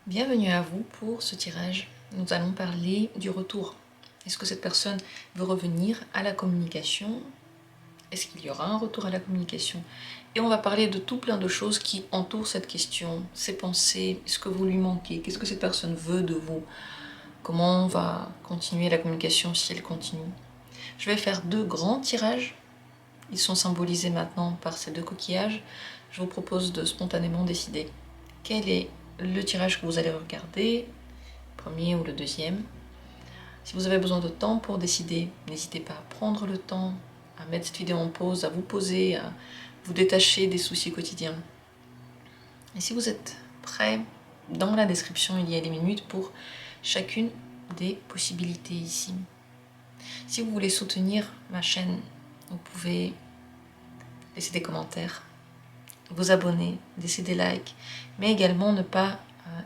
Bienvenue à vous pour ce tirage. Nous allons parler du retour. Est-ce que cette personne veut revenir à la communication? Est-ce qu'il y aura un retour à la communication? Et on va parler de tout plein de choses qui entourent cette question. Ses pensées, est-ce que vous lui manquez? Qu'est-ce que cette personne veut de vous? Comment on va continuer la communication si elle continue? Je vais faire deux grands tirages. Ils sont symbolisés maintenant par ces deux coquillages. Je vous propose de spontanément décider quel est le tirage que vous allez regarder, le premier ou le deuxième. Si vous avez besoin de temps pour décider, n'hésitez pas à prendre le temps, à mettre cette vidéo en pause, à vous poser, à vous détacher des soucis quotidiens. Et si vous êtes prêts, dans la description, il y a les minutes pour chacune des possibilités ici. Si vous voulez soutenir ma chaîne, vous pouvez laisser des commentaires, vous abonner, laisser des likes, mais également ne pas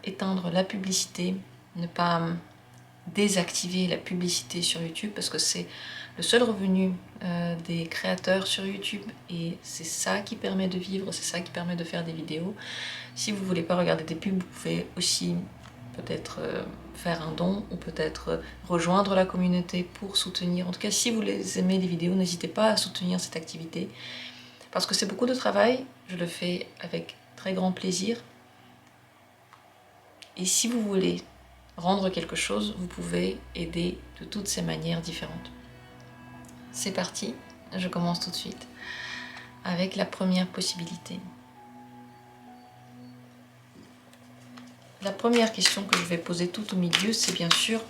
éteindre la publicité, ne pas désactiver la publicité sur YouTube parce que c'est le seul revenu des créateurs sur YouTube et c'est ça qui permet de vivre, c'est ça qui permet de faire des vidéos. Si vous ne voulez pas regarder des pubs, vous pouvez aussi peut-être faire un don ou peut-être rejoindre la communauté pour soutenir. En tout cas, si vous aimez les vidéos, n'hésitez pas à soutenir cette activité parce que c'est beaucoup de travail, je le fais avec très grand plaisir. Et si vous voulez rendre quelque chose, vous pouvez aider de toutes ces manières différentes. C'est parti, je commence tout de suite avec la première possibilité. La première question que je vais poser tout au milieu, c'est bien sûr,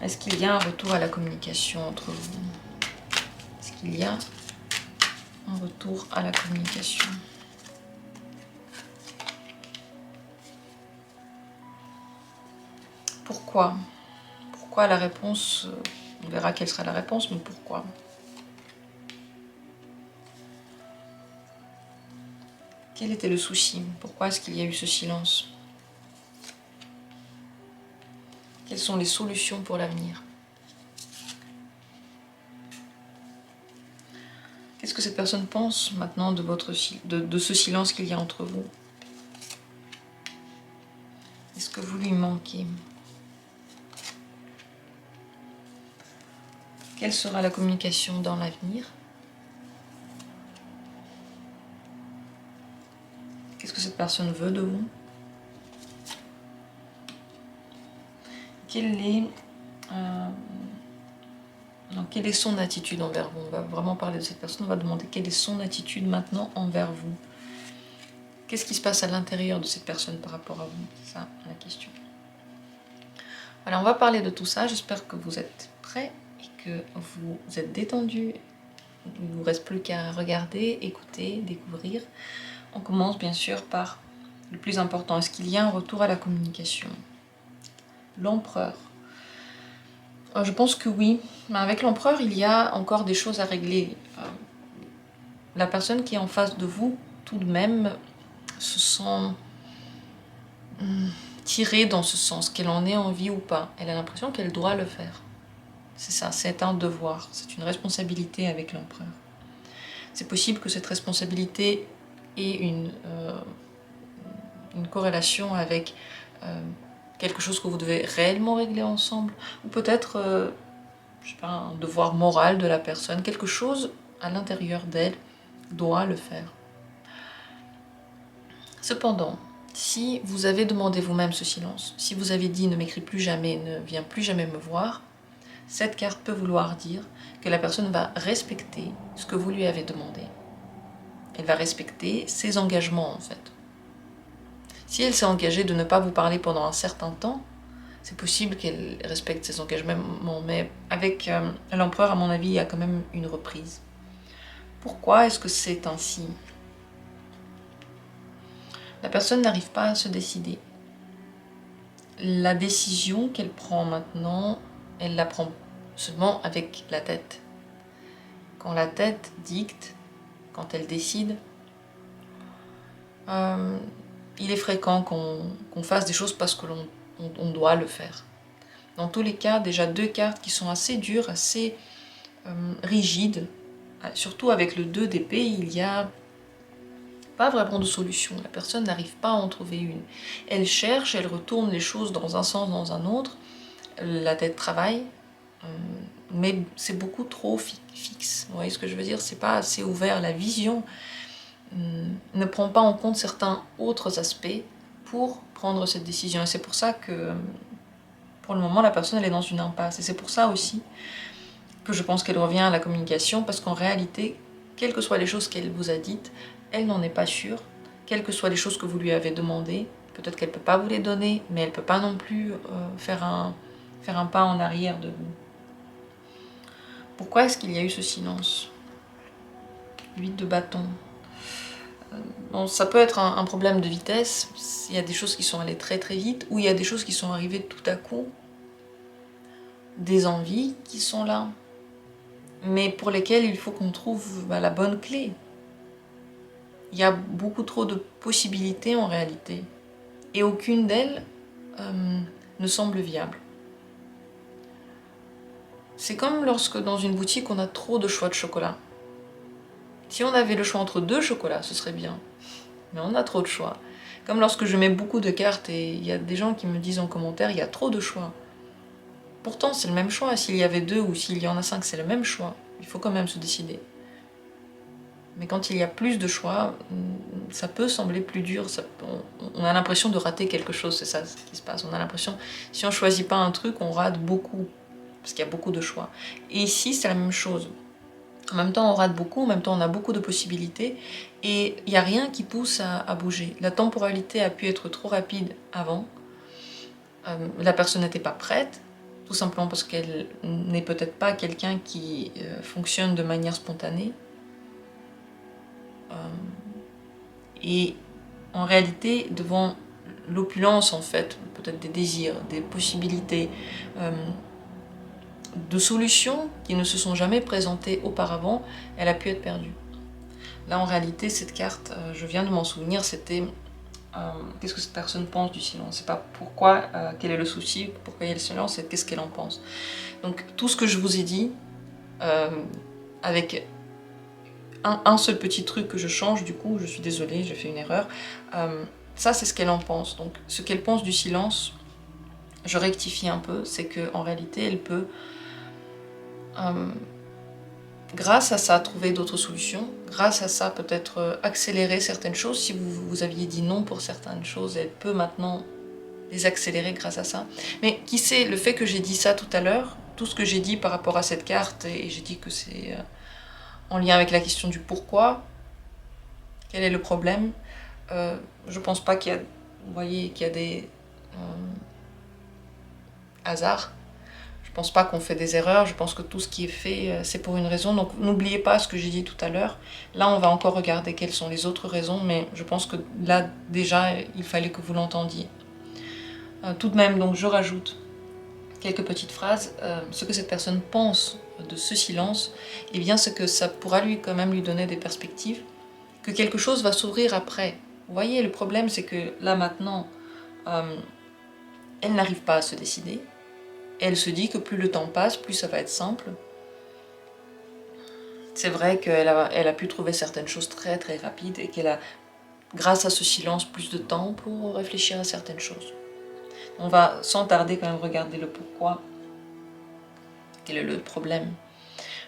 est-ce qu'il y a un retour à la communication entre vous? Est-ce qu'il y a un retour à la communication? Pourquoi? Pourquoi la réponse? On verra quelle sera la réponse, mais pourquoi? Quel était le souci? Pourquoi est-ce qu'il y a eu ce silence? Quelles sont les solutions pour l'avenir? Qu'est-ce que cette personne pense maintenant de ce silence qu'il y a entre vous? Est-ce que vous lui manquez? Quelle sera la communication dans l'avenir? Qu'est-ce que cette personne veut de vous? Quelle est son attitude envers vous? On va vraiment parler de cette personne, on va demander quelle est son attitude maintenant envers vous. Qu'est-ce qui se passe à l'intérieur de cette personne par rapport à vous? C'est ça la question. Voilà, on va parler de tout ça. J'espère que vous êtes prêts et que vous êtes détendus. Il ne vous reste plus qu'à regarder, écouter, découvrir. On commence bien sûr par le plus important. Est-ce qu'il y a un retour à la communication? L'empereur. Je pense que oui. Mais avec l'empereur, il y a encore des choses à régler. La personne qui est en face de vous, tout de même, se sent tirée dans ce sens, qu'elle en ait envie ou pas. Elle a l'impression qu'elle doit le faire. C'est ça, c'est un devoir, c'est une responsabilité avec l'empereur. C'est possible que cette responsabilité ait une corrélation avec quelque chose que vous devez réellement régler ensemble, ou peut-être, je sais pas, un devoir moral de la personne, quelque chose à l'intérieur d'elle doit le faire. Cependant, si vous avez demandé vous-même ce silence, si vous avez dit ne m'écris plus jamais, ne viens plus jamais me voir, cette carte peut vouloir dire que la personne va respecter ce que vous lui avez demandé. Elle va respecter ses engagements en fait. Si elle s'est engagée de ne pas vous parler pendant un certain temps, c'est possible qu'elle respecte ses engagements, mais avec l'empereur, à mon avis, il y a quand même une reprise. Pourquoi est-ce que c'est ainsi? La personne n'arrive pas à se décider. La décision qu'elle prend maintenant, elle la prend seulement avec la tête. Quand la tête dicte, quand elle décide, il est fréquent qu'on fasse des choses parce que l'on doit le faire. Dans tous les cas, déjà deux cartes qui sont assez dures, assez rigides, surtout avec le 2 d'épée, il y a pas vraiment de solution. La personne n'arrive pas à en trouver une. Elle cherche, elle retourne les choses dans un sens, dans un autre. La tête travaille, mais c'est beaucoup trop fixe. Vous voyez ce que je veux dire? C'est pas assez ouvert. La vision ne prend pas en compte certains autres aspects pour prendre cette décision. Et c'est pour ça que, pour le moment, la personne elle est dans une impasse. Et c'est pour ça aussi que je pense qu'elle revient à la communication, parce qu'en réalité, quelles que soient les choses qu'elle vous a dites, elle n'en est pas sûre. Quelles que soient les choses que vous lui avez demandées, peut-être qu'elle ne peut pas vous les donner, mais elle ne peut pas non plus faire un pas en arrière de vous. Pourquoi est-ce qu'il y a eu ce silence? 8 de bâton. Bon, ça peut être un problème de vitesse. Il y a des choses qui sont allées très très vite, ou il y a des choses qui sont arrivées tout à coup. Des envies qui sont là, mais pour lesquelles il faut qu'on trouve la bonne clé. Il y a beaucoup trop de possibilités en réalité, et aucune d'elles ne semble viable. C'est comme lorsque dans une boutique on a trop de choix de chocolat. Si on avait le choix entre 2 chocolats, ce serait bien, mais on a trop de choix. Comme lorsque je mets beaucoup de cartes et il y a des gens qui me disent en commentaire, il y a trop de choix. Pourtant c'est le même choix, s'il y avait 2 ou s'il y en a 5, c'est le même choix. Il faut quand même se décider. Mais quand il y a plus de choix, ça peut sembler plus dur. On a l'impression de rater quelque chose, c'est ça ce qui se passe. On a l'impression, si on ne choisit pas un truc, on rate beaucoup, parce qu'il y a beaucoup de choix. Et ici, c'est la même chose. En même temps, on rate beaucoup, en même temps, on a beaucoup de possibilités, et il n'y a rien qui pousse à bouger. La temporalité a pu être trop rapide avant. La personne n'était pas prête, tout simplement parce qu'elle n'est peut-être pas quelqu'un qui fonctionne de manière spontanée. Et en réalité, devant l'opulence en fait, peut-être des désirs, des possibilités, de solutions qui ne se sont jamais présentées auparavant, elle a pu être perdue. Là en réalité, cette carte, je viens de m'en souvenir, c'était qu'est-ce que cette personne pense du silence. C'est pas pourquoi, quel est le souci, pourquoi il y a le silence, c'est qu'est-ce qu'elle en pense. Donc tout ce que je vous ai dit, avec un seul petit truc que je change, du coup, je suis désolée, j'ai fait une erreur. Ça, c'est ce qu'elle en pense. Donc, ce qu'elle pense du silence, je rectifie un peu, c'est qu'en réalité, elle peut, grâce à ça, trouver d'autres solutions. Grâce à ça, peut-être accélérer certaines choses. Si vous aviez dit non pour certaines choses, elle peut maintenant les accélérer grâce à ça. Mais qui sait, le fait que j'ai dit ça tout à l'heure, tout ce que j'ai dit par rapport à cette carte, et j'ai dit que c'est en lien avec la question du pourquoi, quel est le problème, je pense pas qu'il y a, vous voyez, qu'il y a des hasards. Je pense pas qu'on fait des erreurs, je pense que tout ce qui est fait, c'est pour une raison. Donc n'oubliez pas ce que j'ai dit tout à l'heure. Là, on va encore regarder quelles sont les autres raisons, mais je pense que là, déjà, il fallait que vous l'entendiez. Tout de même, donc je rajoute quelques petites phrases. Ce que cette personne pense de ce silence, eh bien, c'est que ça pourra quand même lui donner des perspectives, que quelque chose va s'ouvrir après. Vous voyez, le problème, c'est que là, maintenant, elle n'arrive pas à se décider. Elle se dit que plus le temps passe, plus ça va être simple. C'est vrai qu'elle a pu trouver certaines choses très très rapides et qu'elle a, grâce à ce silence, plus de temps pour réfléchir à certaines choses. On va sans tarder quand même regarder le pourquoi. Quel est le problème?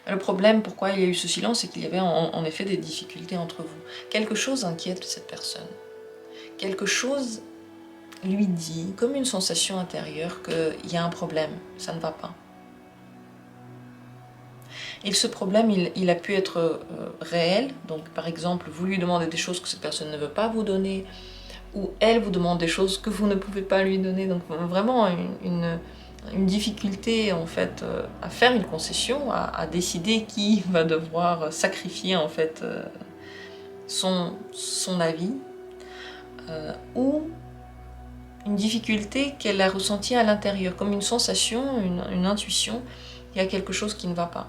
Le problème, pourquoi il y a eu ce silence, c'est qu'il y avait en effet des difficultés entre vous. Quelque chose inquiète cette personne. Quelque chose lui dit, comme une sensation intérieure, qu'il y a un problème, ça ne va pas. Et ce problème, il a pu être réel. Donc par exemple, vous lui demandez des choses que cette personne ne veut pas vous donner, ou elle vous demande des choses que vous ne pouvez pas lui donner. Donc vraiment une difficulté en fait à faire une concession, à décider qui va devoir sacrifier en fait son avis, ou une difficulté qu'elle a ressentie à l'intérieur, comme une sensation, une intuition, il y a quelque chose qui ne va pas.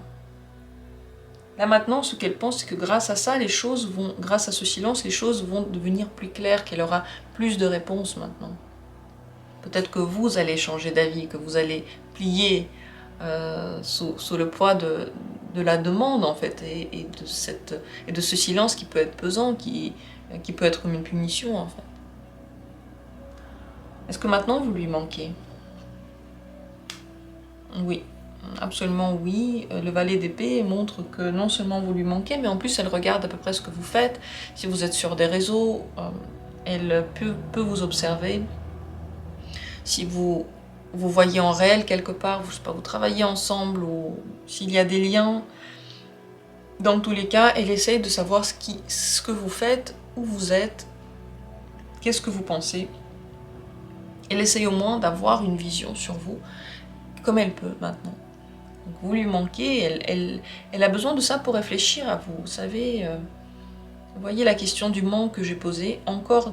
Là maintenant, ce qu'elle pense, c'est que grâce à ça, grâce à ce silence, les choses vont devenir plus claires, qu'elle aura plus de réponses maintenant. Peut-être que vous allez changer d'avis, que vous allez plier sous le poids de la demande en fait, et de ce silence qui peut être pesant, qui qui peut être comme une punition en fait. Est-ce que maintenant vous lui manquez? Oui, absolument oui. Le valet d'épée montre que non seulement vous lui manquez, mais en plus elle regarde à peu près ce que vous faites. Si vous êtes sur des réseaux, elle peut vous observer. Si vous voyez en réel quelque part, je sais pas, vous travaillez ensemble ou s'il y a des liens, dans tous les cas, elle essaye de savoir ce que vous faites, où vous êtes, qu'est-ce que vous pensez. Elle essaye au moins d'avoir une vision sur vous, comme elle peut maintenant. Donc vous lui manquez, elle a besoin de ça pour réfléchir à vous. Vous savez, vous voyez la question du manque que j'ai posée, encore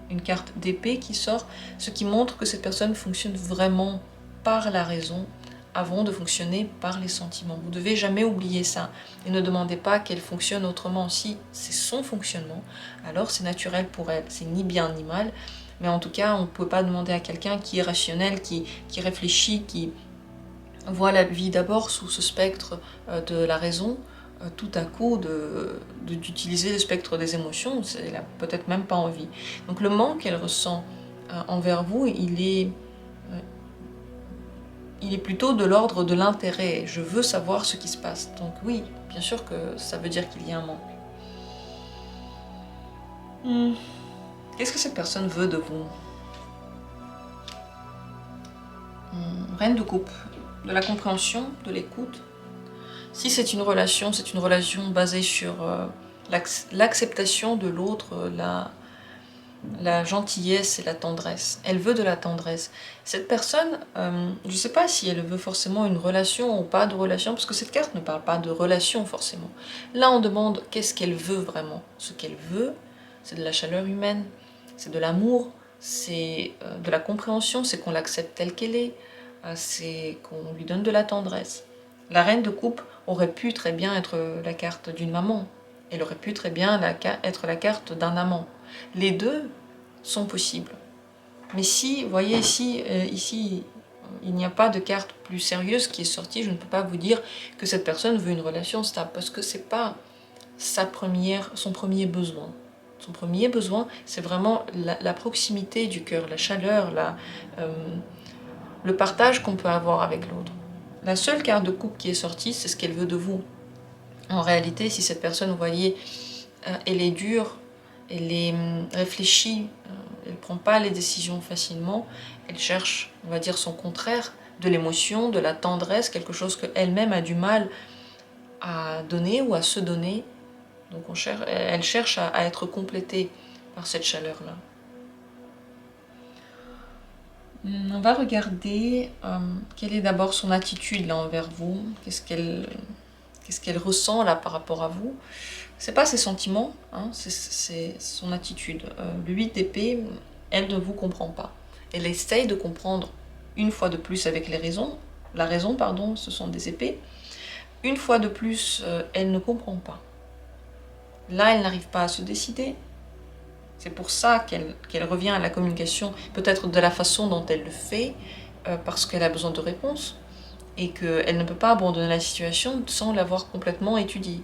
une carte d'épée qui sort, ce qui montre que cette personne fonctionne vraiment par la raison avant de fonctionner par les sentiments. Vous ne devez jamais oublier ça et ne demandez pas qu'elle fonctionne autrement. Si c'est son fonctionnement, alors c'est naturel pour elle, c'est ni bien ni mal, mais en tout cas on ne peut pas demander à quelqu'un qui est rationnel, qui réfléchit, qui voit la vie d'abord sous ce spectre de la raison, tout à coup d'utiliser le spectre des émotions, elle n'a peut-être même pas envie. Donc le manque qu'elle ressent envers vous, il est plutôt de l'ordre de l'intérêt. Je veux savoir ce qui se passe. Donc oui, bien sûr que ça veut dire qu'il y a un manque. Qu'est-ce que cette personne veut de vous? Reine de coupe, de la compréhension, de l'écoute. Si c'est une relation basée sur l'acceptation de l'autre, la gentillesse et la tendresse. Elle veut de la tendresse. Cette personne, je ne sais pas si elle veut forcément une relation ou pas de relation, parce que cette carte ne parle pas de relation forcément. Là, on demande qu'est-ce qu'elle veut vraiment. Ce qu'elle veut, c'est de la chaleur humaine, c'est de l'amour, c'est de la compréhension, c'est qu'on l'accepte telle qu'elle est, c'est qu'on lui donne de la tendresse. La reine de coupe aurait pu très bien être la carte d'une maman. Elle aurait pu très bien être la carte d'un amant. Les deux sont possibles. Mais si, vous voyez ici, il n'y a pas de carte plus sérieuse qui est sortie, je ne peux pas vous dire que cette personne veut une relation stable, parce que ce n'est pas son premier besoin. Son premier besoin, c'est vraiment la proximité du cœur, la chaleur, le partage qu'on peut avoir avec l'autre. La seule carte de coupe qui est sortie, c'est ce qu'elle veut de vous. En réalité, si cette personne, vous voyez, elle est dure, elle est réfléchie, elle ne prend pas les décisions facilement, elle cherche, on va dire, son contraire, de l'émotion, de la tendresse, quelque chose qu'elle-même a du mal à donner ou à se donner. Donc elle cherche à être complétée par cette chaleur-là. On va regarder quelle est d'abord son attitude là envers vous, qu'est-ce qu'elle ressent là par rapport à vous. C'est pas ses sentiments, hein, c'est son attitude. Le 8 d'épée, elle ne vous comprend pas. Elle essaye de comprendre une fois de plus avec les raisons. La raison, pardon, ce sont des épées. Une fois de plus, elle ne comprend pas. Là, elle n'arrive pas à se décider. C'est pour ça qu'elle revient à la communication, peut-être de la façon dont elle le fait, parce qu'elle a besoin de réponses, et qu'elle ne peut pas abandonner la situation sans l'avoir complètement étudiée.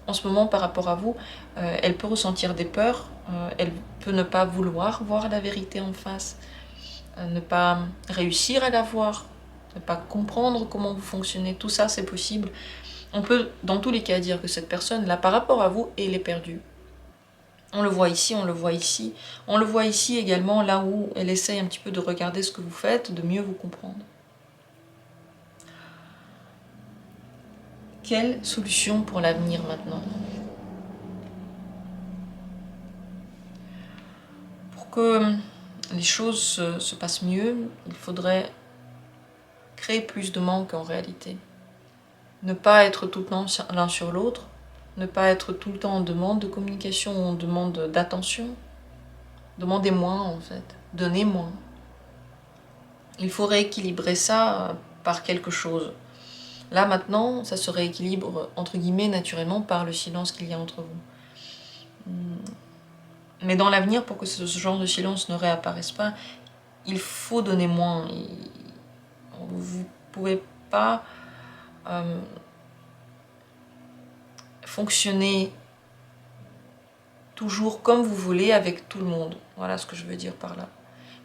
En ce moment, par rapport à vous, elle peut ressentir des peurs, elle peut ne pas vouloir voir la vérité en face, ne pas réussir à la voir, ne pas comprendre comment vous fonctionnez. Tout ça, c'est possible. On peut, dans tous les cas, dire que cette personne, là, par rapport à vous, elle est perdue. On le voit ici, on le voit ici. On le voit ici également, là où elle essaye un petit peu de regarder ce que vous faites, de mieux vous comprendre. Quelle solution pour l'avenir maintenant? Pour que les choses se passent mieux, il faudrait créer plus de manque en réalité. Ne pas être tout le temps l'un sur l'autre, ne pas être tout le temps en demande de communication, en demande d'attention. Demandez moins en fait, donnez moins. Il faut rééquilibrer ça par quelque chose. Là maintenant, ça se rééquilibre entre guillemets naturellement par le silence qu'il y a entre vous. Mais dans l'avenir, pour que ce genre de silence ne réapparaisse pas, il faut donner moins. Vous ne pouvez pas fonctionner toujours comme vous voulez avec tout le monde. Voilà ce que je veux dire par là.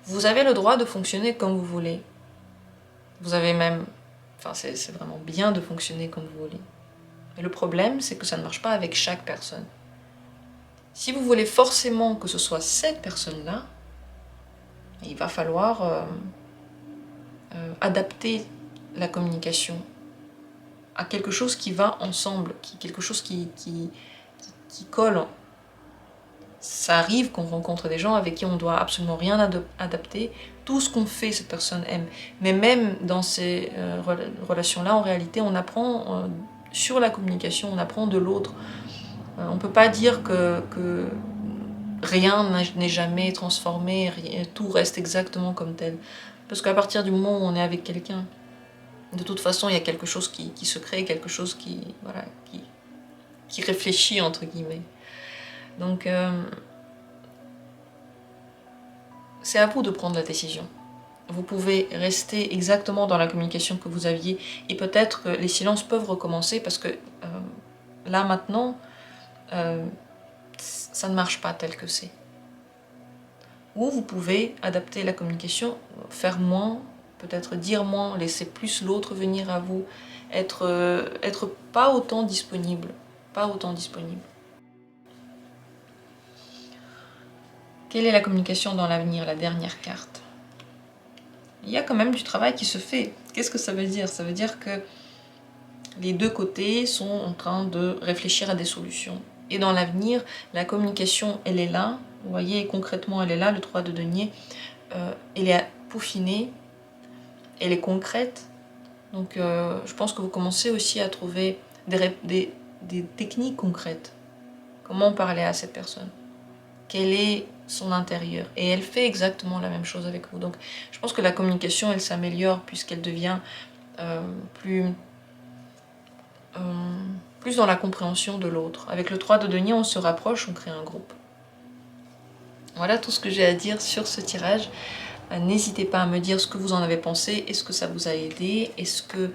Vous avez le droit de fonctionner comme vous voulez. Vous avez même... Enfin, c'est vraiment bien de fonctionner comme vous voulez. Mais le problème, c'est que ça ne marche pas avec chaque personne. Si vous voulez forcément que ce soit cette personne-là, il va falloir adapter la communication à quelque chose qui va ensemble, quelque chose qui colle. Ça arrive qu'on rencontre des gens avec qui on ne doit absolument rien adapter. Tout ce qu'on fait, cette personne aime. Mais même dans ces relations-là, en réalité, on apprend sur la communication, on apprend de l'autre. On ne peut pas dire que rien n'est jamais transformé, tout reste exactement comme tel. Parce qu'à partir du moment où on est avec quelqu'un, de toute façon, il y a quelque chose qui se crée, quelque chose voilà, qui réfléchit, entre guillemets. Donc, c'est à vous de prendre la décision. Vous pouvez rester exactement dans la communication que vous aviez, et peut-être que les silences peuvent recommencer, parce que là, maintenant, ça ne marche pas tel que c'est. Ou vous pouvez adapter la communication, faire moins, peut-être dire moins, laisser plus l'autre venir à vous, être pas autant disponible. Pas autant disponible. Quelle est la communication dans l'avenir, la dernière carte? Il y a quand même du travail qui se fait. Qu'est-ce que ça veut dire? Ça veut dire que les deux côtés sont en train de réfléchir à des solutions. Et dans l'avenir, la communication, elle est là. Vous voyez, concrètement, elle est là, le 3 de denier. Elle est peaufinée, elle est concrète. Donc je pense que vous commencez aussi à trouver des techniques concrètes. Comment parler à cette personne? Quel est son intérieur? Et elle fait exactement la même chose avec vous. Donc je pense que la communication, elle s'améliore puisqu'elle devient plus dans la compréhension de l'autre. Avec le 3 de denier, on se rapproche, on crée un groupe. Voilà tout ce que j'ai à dire sur ce tirage. N'hésitez pas à me dire ce que vous en avez pensé. Est-ce que ça vous a aidé? Est-ce que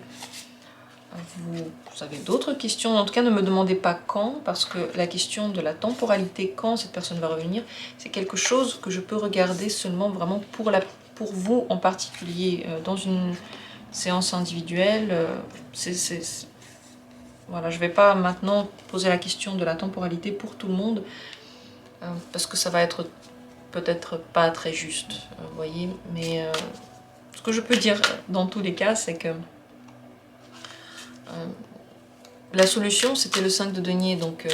vous avez d'autres questions? En tout cas, ne me demandez pas quand, parce que la question de la temporalité, quand cette personne va revenir, c'est quelque chose que je peux regarder seulement vraiment pour vous en particulier. Dans une séance individuelle, voilà, je ne vais pas maintenant poser la question de la temporalité pour tout le monde, parce que ça va être peut-être pas très juste, vous voyez. Mais ce que je peux dire dans tous les cas, c'est que la solution, c'était le 5 de denier, donc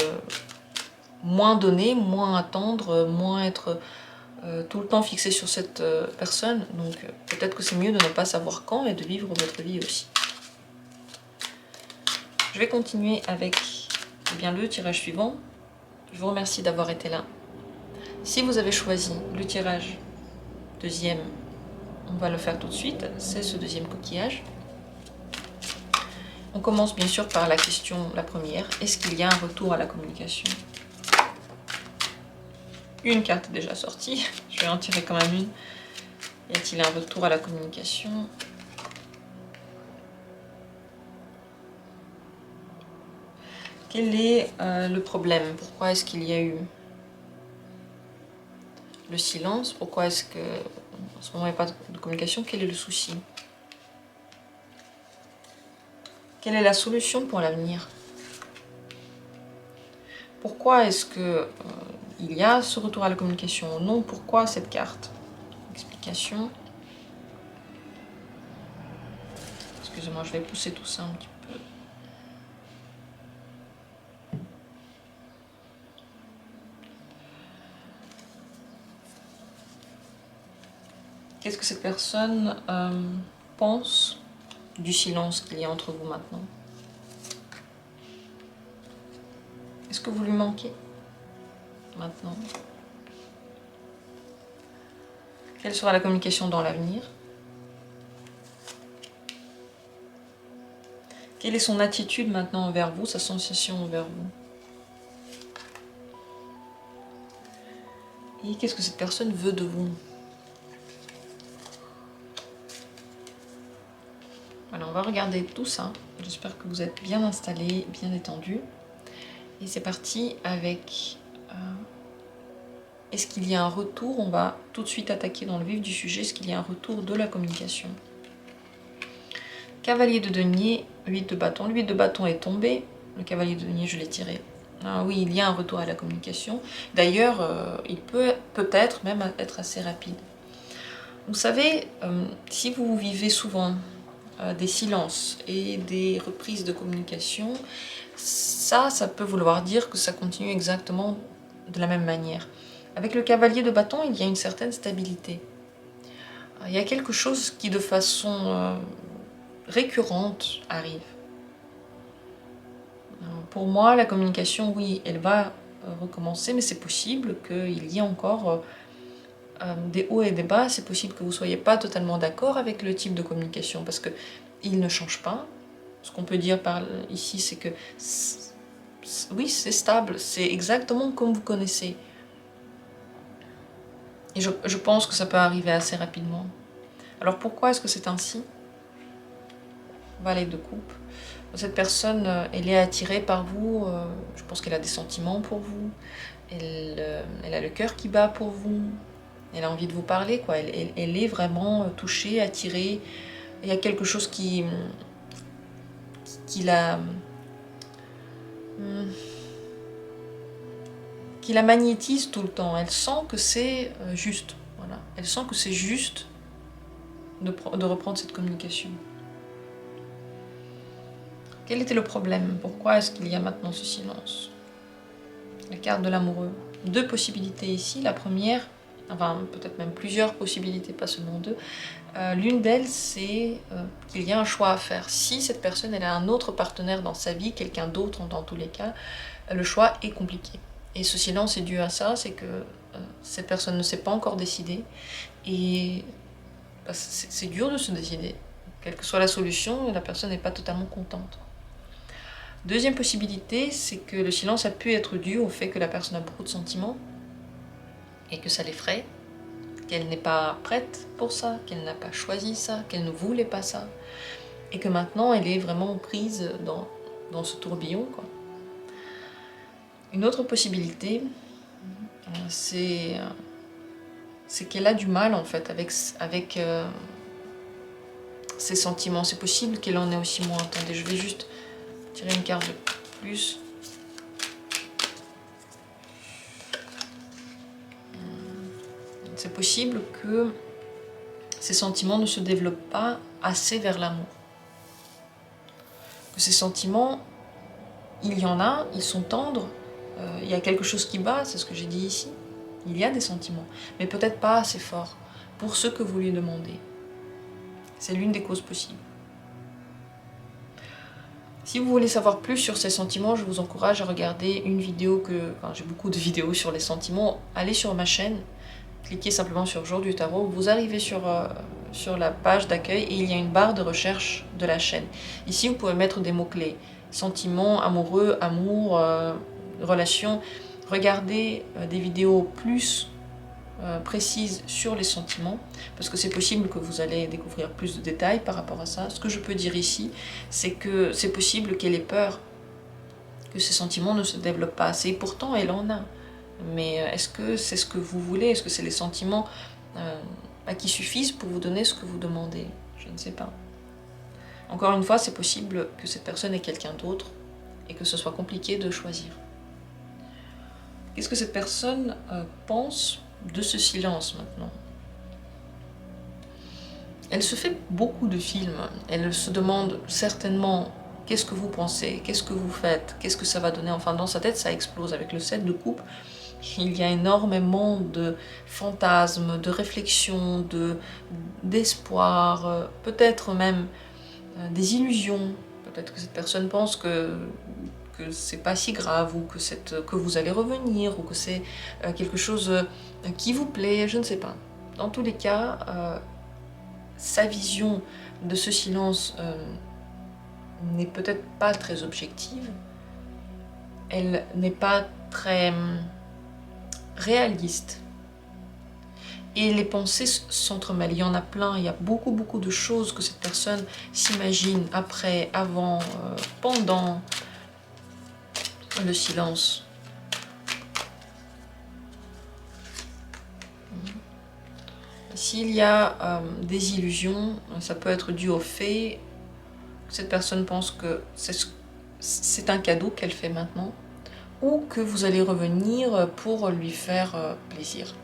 moins donner, moins attendre, moins être tout le temps fixé sur cette personne. Donc peut-être que c'est mieux de ne pas savoir quand et de vivre votre vie aussi. Je vais continuer avec le tirage suivant. Je vous remercie d'avoir été là. Si vous avez choisi le tirage deuxième, on va le faire tout de suite. C'est ce deuxième coquillage. On commence bien sûr par la question, la première. Est-ce qu'il y a un retour à la communication? Une carte déjà sortie. Je vais en tirer quand même une. Y a-t-il un retour à la communication? Quel est le problème? Pourquoi est-ce qu'il y a eu le silence? Pourquoi est-ce que en ce moment il n'y a pas de communication? Quel est le souci? Quelle est la solution pour l'avenir? Pourquoi est-ce que il y a ce retour à la communication? Non, pourquoi cette carte? Explication. Excusez-moi, je vais pousser tout ça un petit peu. Qu'est-ce que cette personne pense du silence qu'il y a entre vous maintenant? Est-ce que vous lui manquez maintenant? Quelle sera la communication dans l'avenir? Quelle est son attitude maintenant envers vous, sa sensation envers vous? Et qu'est-ce que cette personne veut de vous? Voilà, on va regarder tout ça. J'espère que vous êtes bien installés, bien détendus. Et c'est parti avec Est-ce qu'il y a un retour? On va tout de suite attaquer dans le vif du sujet. Est-ce qu'il y a un retour de la communication? Cavalier de denier, 8 de bâton. Le 8 de bâton est tombé. Le cavalier de denier, je l'ai tiré. Ah oui, il y a un retour à la communication. D'ailleurs, il peut peut-être même être assez rapide. Vous savez, si vous vivez souvent des silences et des reprises de communication, ça peut vouloir dire que ça continue exactement de la même manière. Avec le cavalier de bâton, il y a une certaine stabilité. Il y a quelque chose qui de façon récurrente arrive. Pour moi, la communication, oui, elle va recommencer, mais c'est possible qu'il y ait encore des hauts et des bas. C'est possible que vous ne soyez pas totalement d'accord avec le type de communication, parce qu'il ne change pas. Ce qu'on peut dire par ici, c'est que oui, c'est stable, c'est exactement comme vous connaissez. Et je pense que ça peut arriver assez rapidement. Alors pourquoi est-ce que c'est ainsi? Valet de coupe. Cette personne, elle est attirée par vous, je pense qu'elle a des sentiments pour vous, elle a le cœur qui bat pour vous, elle a envie de vous parler, quoi. Elle est vraiment touchée, attirée. Il y a quelque chose qui la magnétise tout le temps. Elle sent que c'est juste. Voilà. Elle sent que c'est juste de reprendre cette communication. Quel était le problème? Pourquoi est-ce qu'il y a maintenant ce silence? La carte de l'amoureux. Deux possibilités ici. La première, enfin peut-être même plusieurs possibilités, pas seulement deux. L'une d'elles, c'est qu'il y a un choix à faire. Si cette personne elle a un autre partenaire dans sa vie, quelqu'un d'autre dans tous les cas, le choix est compliqué. Et ce silence est dû à ça, c'est que cette personne ne s'est pas encore décidée. Et c'est dur de se décider. Quelle que soit la solution, la personne n'est pas totalement contente. Deuxième possibilité, c'est que le silence a pu être dû au fait que la personne a beaucoup de sentiments et que ça l'effraie, qu'elle n'est pas prête pour ça, qu'elle n'a pas choisi ça, qu'elle ne voulait pas ça, et que maintenant elle est vraiment prise dans ce tourbillon, quoi. Une autre possibilité, c'est qu'elle a du mal en fait avec ses sentiments. C'est possible qu'elle en ait aussi moins. Attendez, je vais juste tirer une carte de plus. C'est possible que ces sentiments ne se développent pas assez vers l'amour. Que ces sentiments, il y en a, ils sont tendres, il y a quelque chose qui bat, c'est ce que j'ai dit ici. Il y a des sentiments, mais peut-être pas assez forts pour ce que vous lui demandez. C'est l'une des causes possibles. Si vous voulez savoir plus sur ces sentiments, je vous encourage à regarder une vidéo j'ai beaucoup de vidéos sur les sentiments. Allez sur ma chaîne, cliquez simplement sur Jour du Tarot, vous arrivez sur la page d'accueil et il y a une barre de recherche de la chaîne. Ici, vous pouvez mettre des mots-clés. Sentiments, amoureux, amour, relations. Regardez des vidéos plus précises sur les sentiments, parce que c'est possible que vous allez découvrir plus de détails par rapport à ça. Ce que je peux dire ici, c'est que c'est possible qu'elle ait peur, que ces sentiments ne se développent pas assez, et pourtant elle en a. Mais est-ce que c'est ce que vous voulez? Est-ce que c'est les sentiments qui suffisent pour vous donner ce que vous demandez? Je ne sais pas. Encore une fois, c'est possible que cette personne ait quelqu'un d'autre et que ce soit compliqué de choisir. Qu'est-ce que cette personne pense de ce silence maintenant? Elle se fait beaucoup de films. Elle se demande certainement qu'est-ce que vous pensez, qu'est-ce que vous faites, qu'est-ce que ça va donner. Enfin, dans sa tête, ça explose. Avec le 7 de coupe, il y a énormément de fantasmes, de réflexions, d'espoir, peut-être même des illusions. Peut-être que cette personne pense que c'est pas si grave, ou que vous allez revenir, ou que c'est quelque chose qui vous plaît, je ne sais pas. Dans tous les cas, sa vision de ce silence n'est peut-être pas très objective, elle n'est pas très réaliste. Et les pensées s'entremêlent, il y en a plein, il y a beaucoup de choses que cette personne s'imagine après, avant, pendant le silence. s'il y a des illusions, ça peut être dû au fait que cette personne pense que c'est un cadeau qu'elle fait maintenant, ou que vous allez revenir pour lui faire plaisir.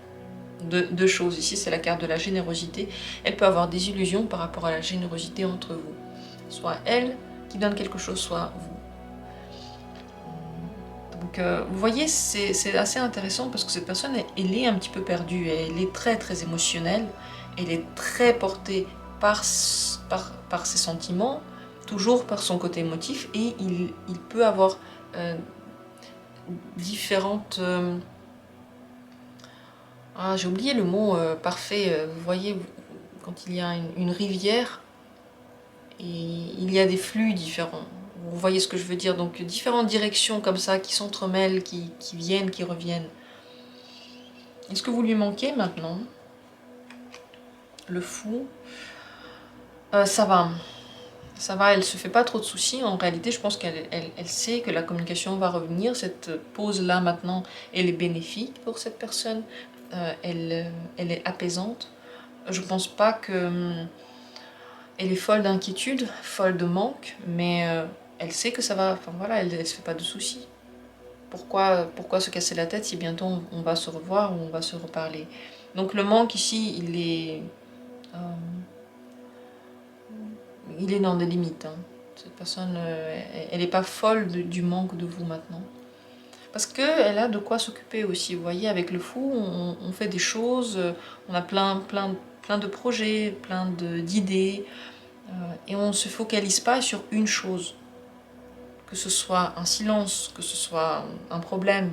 Deux choses ici, c'est la carte de la générosité. Elle peut avoir des illusions par rapport à la générosité entre vous. Soit elle qui donne quelque chose, soit vous. Donc vous voyez, c'est assez intéressant parce que cette personne, elle est un petit peu perdue, elle est très très émotionnelle, elle est très portée par ses sentiments, toujours par son côté émotif, et il peut avoir différentes... j'ai oublié le mot parfait, vous voyez, quand il y a une rivière, et il y a des flux différents. Vous voyez ce que je veux dire, donc différentes directions comme ça qui s'entremêlent, qui viennent, qui reviennent. Est-ce que vous lui manquez maintenant? Le fou. Ça va. Ça va, elle se fait pas trop de soucis. En réalité, je pense qu'elle sait que la communication va revenir. Cette pause-là maintenant, elle est bénéfique pour cette personne. Elle est apaisante. Je pense pas que... elle est folle d'inquiétude, folle de manque, mais elle sait que ça va... Enfin voilà, elle se fait pas de soucis. Pourquoi se casser la tête si bientôt on va se revoir ou on va se reparler? Donc le manque ici, il est dans des limites. Hein. Cette personne, elle n'est pas folle du manque de vous maintenant. Parce qu'elle a de quoi s'occuper aussi. Vous voyez, avec le fou, on fait des choses, on a plein de projets, plein d'idées, et on ne se focalise pas sur une chose. Que ce soit un silence, que ce soit un problème.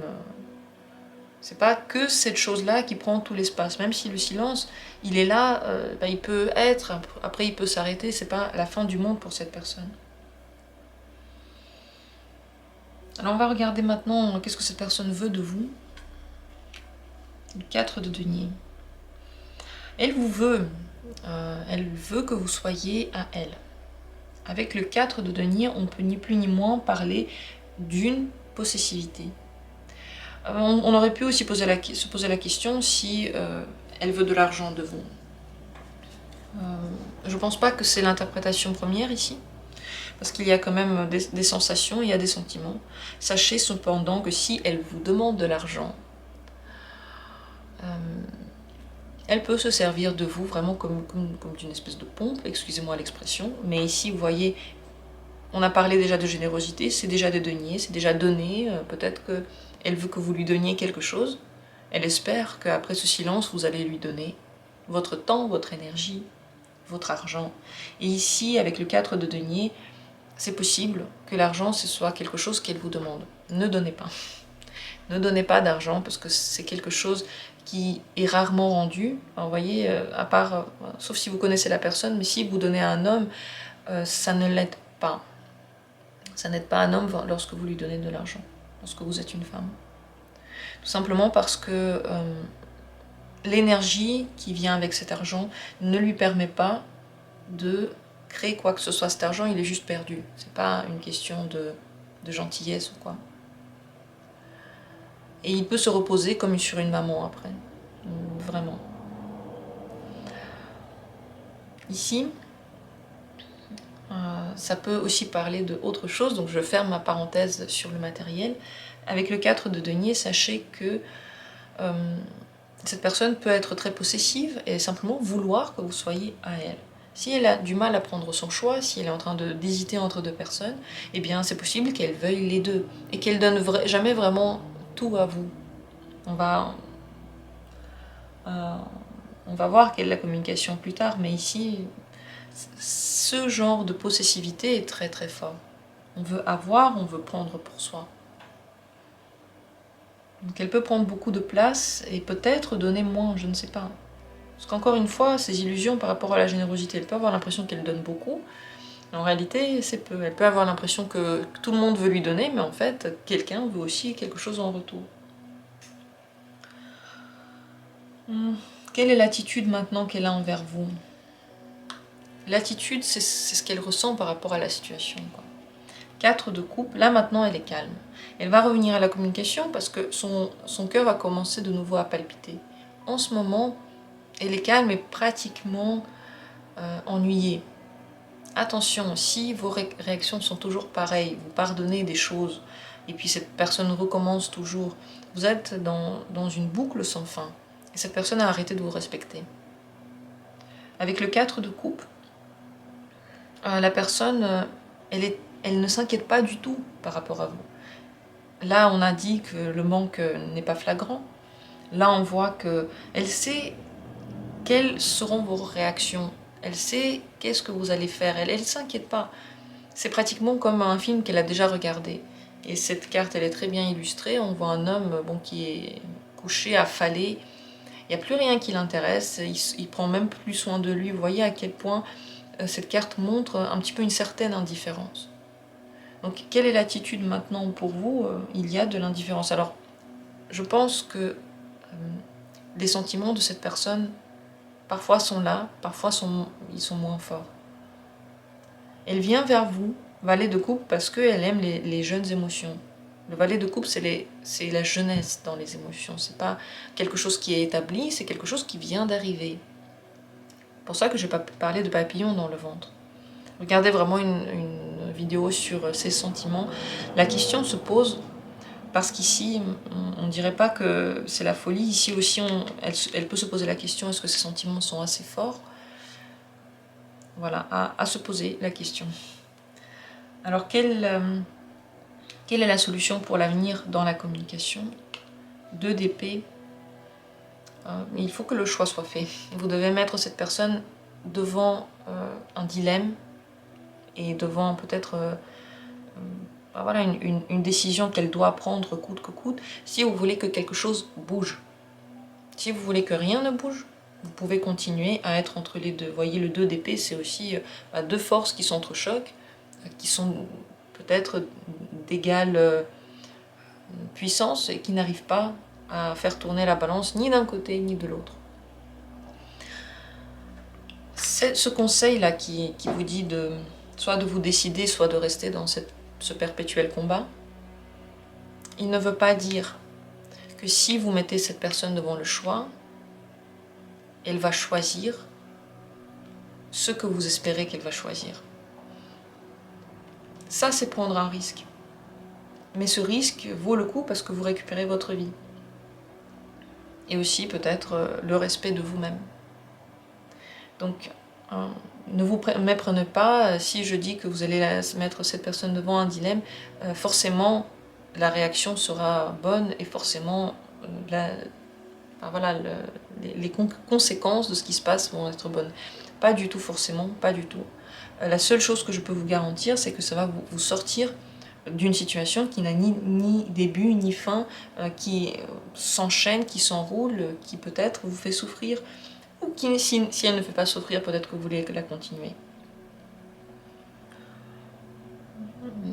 C'est pas que cette chose-là qui prend tout l'espace. Même si le silence, il est là, il peut être, après il peut s'arrêter, c'est pas la fin du monde pour cette personne. Alors on va regarder maintenant qu'est-ce que cette personne veut de vous. Le 4 de denier. Elle vous veut, elle veut que vous soyez à elle. Avec le 4 de denier, on peut ni plus ni moins parler d'une possessivité. On aurait pu aussi se poser la question si elle veut de l'argent de vous. Je ne pense pas que c'est l'interprétation première ici, parce qu'il y a quand même des sensations, il y a des sentiments. Sachez cependant que si elle vous demande de l'argent, elle peut se servir de vous vraiment comme d'une espèce de pompe, excusez-moi l'expression, mais ici vous voyez, on a parlé déjà de générosité, c'est déjà des deniers, c'est déjà donné, peut-être qu'elle veut que vous lui donniez quelque chose, elle espère qu'après ce silence, vous allez lui donner votre temps, votre énergie, votre argent. Et ici, avec le 4 de denier, c'est possible que l'argent, ce soit quelque chose qu'elle vous demande. Ne donnez pas. Ne donnez pas d'argent parce que c'est quelque chose qui est rarement rendu. Alors, vous voyez, à part, sauf si vous connaissez la personne, mais si vous donnez à un homme, ça ne l'aide pas. Ça n'aide pas un homme lorsque vous lui donnez de l'argent, lorsque vous êtes une femme. Tout simplement parce que l'énergie qui vient avec cet argent ne lui permet pas de créer quoi que ce soit. Cet argent, il est juste perdu. C'est pas une question de gentillesse ou quoi. Et il peut se reposer comme sur une maman après. Vraiment. Ici, ça peut aussi parler d'autre chose. Donc je ferme ma parenthèse sur le matériel. Avec le 4 de denier, sachez que cette personne peut être très possessive et simplement vouloir que vous soyez à elle. Si elle a du mal à prendre son choix, si elle est en train d'hésiter entre deux personnes, eh bien c'est possible qu'elle veuille les deux et qu'elle donne jamais vraiment tout à vous. On va voir quelle est la communication plus tard, mais ici, ce genre de possessivité est très très fort. On veut avoir, on veut prendre pour soi. Donc elle peut prendre beaucoup de place et peut-être donner moins, je ne sais pas. Parce qu'encore une fois, ces illusions par rapport à la générosité, elle peut avoir l'impression qu'elle donne beaucoup. En réalité, c'est peu. Elle peut avoir l'impression que tout le monde veut lui donner, mais en fait, quelqu'un veut aussi quelque chose en retour. Quelle est l'attitude maintenant qu'elle a envers vous? L'attitude, c'est ce qu'elle ressent par rapport à la situation, quoi. 4 de coupe, là maintenant elle est calme. Elle va revenir à la communication parce que son cœur va commencer de nouveau à palpiter. En ce moment, Elle est calme et pratiquement ennuyée. Attention, si vos réactions sont toujours pareilles, vous pardonnez des choses, et puis cette personne recommence toujours, vous êtes dans une boucle sans fin, et cette personne a arrêté de vous respecter. Avec le 4 de coupe, la personne, elle ne s'inquiète pas du tout par rapport à vous. Là, on a dit que le manque n'est pas flagrant. Là, on voit qu'elle sait quelles seront vos réactions. Elle sait qu'est-ce que vous allez faire. Elle ne s'inquiète pas. C'est pratiquement comme un film qu'elle a déjà regardé. Et cette carte, elle est très bien illustrée. On voit un homme qui est couché, affalé. Il n'y a plus rien qui l'intéresse. Il prend même plus soin de lui. Vous voyez à quel point cette carte montre un petit peu une certaine indifférence. Donc, quelle est l'attitude maintenant pour vous? Il y a de l'indifférence. Alors, je pense que les sentiments de cette personne, parfois sont là, parfois ils sont moins forts. Elle vient vers vous, valet de coupe, parce qu'elle aime les jeunes émotions. Le valet de coupe, c'est la jeunesse dans les émotions. C'est pas quelque chose qui est établi, c'est quelque chose qui vient d'arriver. C'est pour ça que je n'ai pas parlé de papillons dans le ventre. Regardez vraiment une vidéo sur ces sentiments. La question se pose parce qu'ici, on ne dirait pas que c'est la folie. Ici aussi, elle peut se poser la question, est-ce que ces sentiments sont assez forts? Voilà, à se poser la question. Alors, quelle est la solution pour l'avenir dans la communication? 2 d'épée. Il faut que le choix soit fait. Vous devez mettre cette personne devant un dilemme et devant peut-être voilà, une décision qu'elle doit prendre coûte que coûte, si vous voulez que quelque chose bouge. Si vous voulez que rien ne bouge, vous pouvez continuer à être entre les deux. Vous voyez, le 2 d'épée, c'est aussi 2 forces qui s'entrechoquent, qui sont peut-être d'égale puissance et qui n'arrivent pas à faire tourner la balance ni d'un côté ni de l'autre. C'est ce conseil-là qui vous dit soit de vous décider, soit de rester dans ce perpétuel combat. Il ne veut pas dire que si vous mettez cette personne devant le choix, elle va choisir ce que vous espérez qu'elle va choisir. Ça, c'est prendre un risque. Mais ce risque vaut le coup parce que vous récupérez votre vie. Et aussi peut-être le respect de vous-même. Donc, ne vous méprenez pas si je dis que vous allez mettre cette personne devant un dilemme. Forcément, la réaction sera bonne et forcément, voilà, les conséquences de ce qui se passe vont être bonnes. Pas du tout forcément, pas du tout. La seule chose que je peux vous garantir, c'est que ça va vous sortir d'une situation qui n'a ni début ni fin, qui s'enchaîne, qui s'enroule, qui peut-être vous fait souffrir, ou qui, si elle ne fait pas souffrir, peut-être que vous voulez la continuer.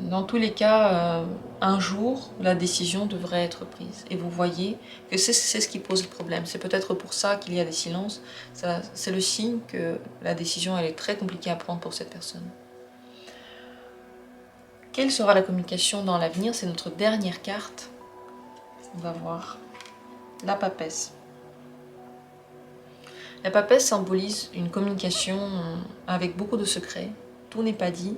Dans tous les cas, un jour, la décision devrait être prise. Et vous voyez que c'est ce qui pose le problème. C'est peut-être pour ça qu'il y a des silences. C'est le signe que la décision elle est très compliquée à prendre pour cette personne. Quelle sera la communication dans l'avenir? C'est notre dernière carte. On va voir. La papesse. La papesse symbolise une communication avec beaucoup de secrets. Tout n'est pas dit.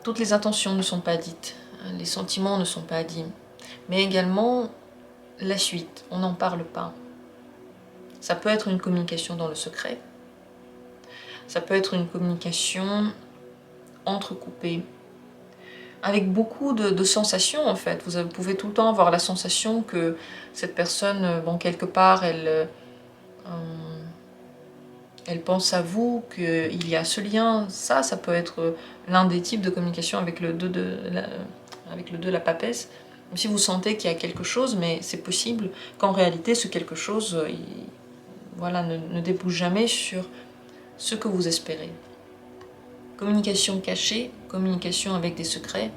Toutes les intentions ne sont pas dites. Les sentiments ne sont pas dits. Mais également la suite. On n'en parle pas. Ça peut être une communication dans le secret. Ça peut être une communication entrecoupée. Avec beaucoup de sensations en fait. Vous pouvez tout le temps avoir la sensation que cette personne, quelque part, elle pense à vous, qu'il y a ce lien. Ça peut être l'un des types de communication avec le 2 de la papesse. Même si vous sentez qu'il y a quelque chose, mais c'est possible qu'en réalité, ce quelque chose ne débouche jamais sur ce que vous espérez. Communication cachée, communication avec des secrets,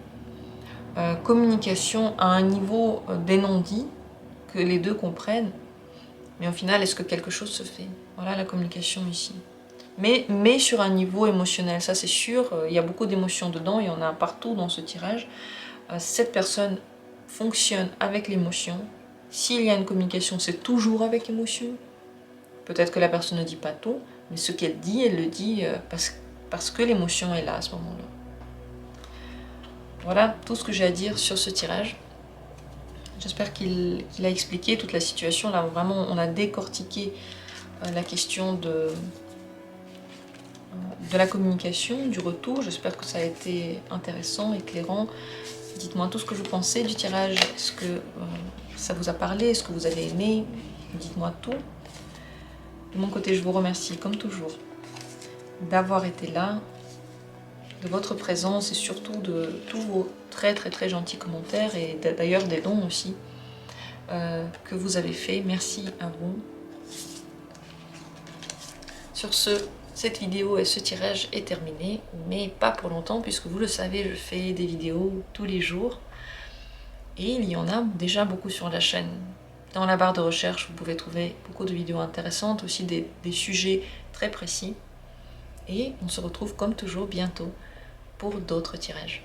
communication à un niveau des non-dits, que les deux comprennent, mais au final, est-ce que quelque chose se fait? Voilà la communication ici. Mais sur un niveau émotionnel, ça c'est sûr, il y a beaucoup d'émotions dedans, il y en a partout dans ce tirage. Cette personne fonctionne avec l'émotion. S'il y a une communication, c'est toujours avec émotion. Peut-être que la personne ne dit pas tout, mais ce qu'elle dit, elle le dit parce que l'émotion est là à ce moment-là. Voilà tout ce que j'ai à dire sur ce tirage. J'espère qu'il a expliqué toute la situation. Là, vraiment, on a décortiqué la question de la communication, du retour. J'espère que ça a été intéressant, éclairant. Dites-moi tout ce que vous pensez du tirage. Est-ce que ça vous a parlé? Est-ce que vous avez aimé? Dites-moi tout. De mon côté, je vous remercie, comme toujours, d'avoir été là, de votre présence et surtout de tous vos très gentils commentaires et d'ailleurs des dons aussi que vous avez fait. Merci à vous. Sur ce, cette vidéo et ce tirage est terminé, mais pas pour longtemps puisque vous le savez, je fais des vidéos tous les jours et il y en a déjà beaucoup sur la chaîne. Dans la barre de recherche, vous pouvez trouver beaucoup de vidéos intéressantes, aussi des sujets très précis. Et on se retrouve comme toujours bientôt pour d'autres tirages.